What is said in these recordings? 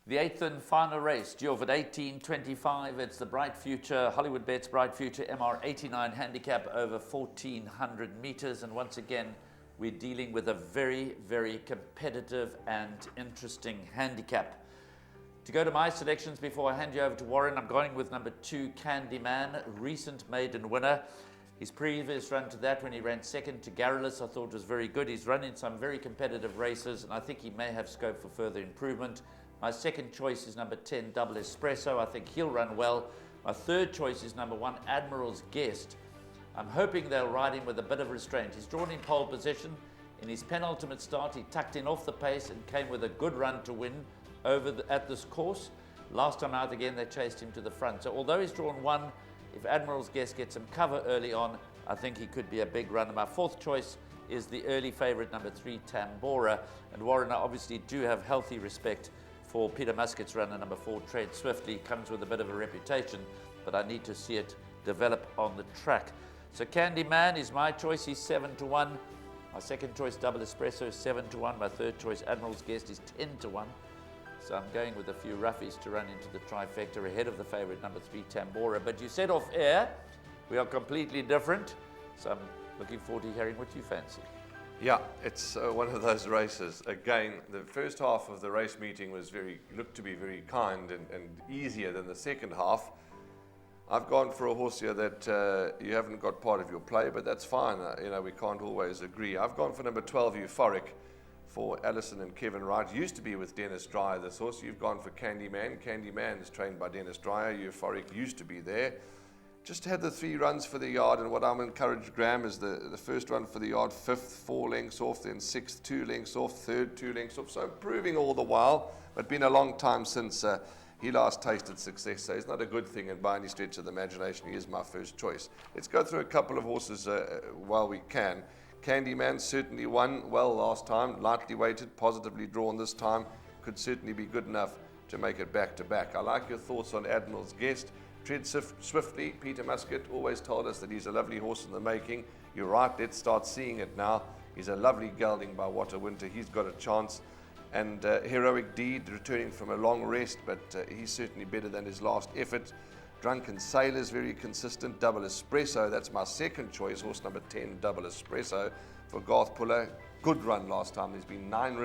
The eighth and final race, due off at 18:25. It's the Bright Future, Hollywood Bets Bright Future MR89 handicap over 1,400 meters. And once again, we're dealing with a very, very competitive and interesting handicap. To go to my selections before I hand you over to Warren, I'm going with number 2, Candyman, recent maiden winner. His previous run to that, when he ran second to Garrulus, I thought was very good. He's run in some very competitive races, and I think he may have scope for further improvement. My second choice is number 10, Double Espresso. I think he'll run well. My third choice is number 1, Admiral's Guest. I'm hoping they'll ride him with a bit of restraint. He's drawn in pole position. In his penultimate start, he tucked in off the pace and came with a good run to win at this course. Last time out again, they chased him to the front. So although he's drawn 1, if Admiral's Guest gets some cover early on, I think he could be a big runner. My fourth choice is the early favourite, number 3, Tambora. And Warren, I obviously do have healthy respect for Peter Muscat's runner, number 4, Tread Swiftly. Comes with a bit of a reputation, but I need to see it develop on the track. So Candyman is my choice. He's 7-1. My second choice, Double Espresso, is 7-1. My third choice, Admiral's Guest, is 10-1. So I'm going with a few roughies to run into the trifecta ahead of the favourite, number 3, Tambora. But you said off air, we are completely different. So I'm looking forward to hearing what you fancy. Yeah, it's one of those races. Again, the first half of the race meeting looked to be very kind and easier than the second half. I've gone for a horse here that you haven't got part of your play, but that's fine. We can't always agree. I've gone for number 12, Euphoric, for Alison and Kevin Wright. Used to be with Dennis Dreyer, this horse. You've gone for Candyman. Candyman is trained by Dennis Dreyer. Euphoric used to be there. Just had the 3 runs for the yard, and what I'm encouraged, Graham, is the first run for the yard, 5th, 4 lengths off, then 6th, 2 lengths off, 3rd, 2 lengths off. So improving all the while, but been a long time since he last tasted success. So it's not a good thing, and by any stretch of the imagination, he is my first choice. Let's go through a couple of horses while we can. Candyman certainly won well last time, lightly weighted, positively drawn this time, could certainly be good enough to make it back-to-back. I like your thoughts on Admiral's Guest. Tread Swiftly, Peter Muscat always told us that he's a lovely horse in the making. You're right, let's start seeing it now. He's a lovely gelding by Water Winter. He's got a chance. And Heroic Deed, returning from a long rest, but he's certainly better than his last effort. Drunken Sailor's very consistent. Double Espresso, that's my second choice, horse number 10, Double Espresso, for Garth Puller. Good run last time. There's been 9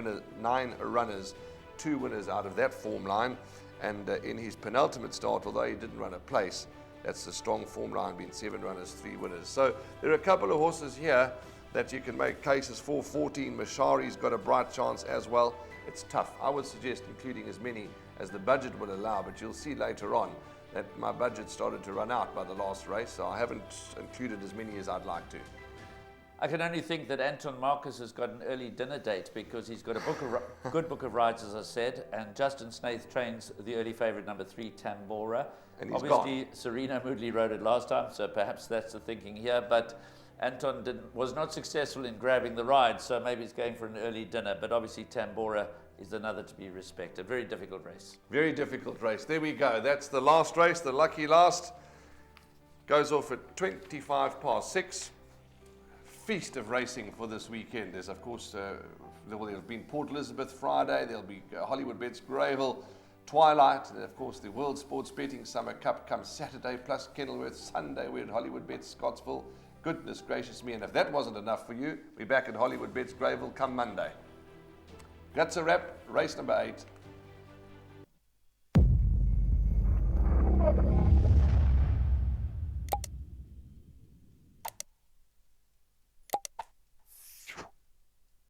runners, 2 winners out of that form line. And in his penultimate start, although he didn't run a place, that's the strong form line, been 7 runners, 3 winners. So there are a couple of horses here that you can make cases for. 14, Mashari's got a bright chance as well. It's tough. I would suggest including as many as the budget will allow, but you'll see later on that my budget started to run out by the last race, so I haven't included as many as I'd like to. I can only think that Anton Marcus has got an early dinner date, because he's got a good book of rides, as I said, and Justin Snaith trains the early favourite, number 3, Tambora. And he's obviously gone. Serena Moodley rode it last time, so perhaps that's the thinking here, but Anton was not successful in grabbing the ride, so maybe he's going for an early dinner, but obviously Tambora is another to be respected. Very difficult race. Very difficult race. There we go. That's the last race, the lucky last. Goes off at 6:25. Feast of racing for this weekend. There's, of course, there'll be Port Elizabeth Friday, there'll be Hollywood Bets Greyville, Twilight, and of course the World Sports Betting Summer Cup comes Saturday, plus Kenilworth Sunday. We're at Hollywood Bets Scottsville. Goodness gracious me, and if that wasn't enough for you, we're back at Hollywood Bets Greyville come Monday. That's a wrap. Race number 8.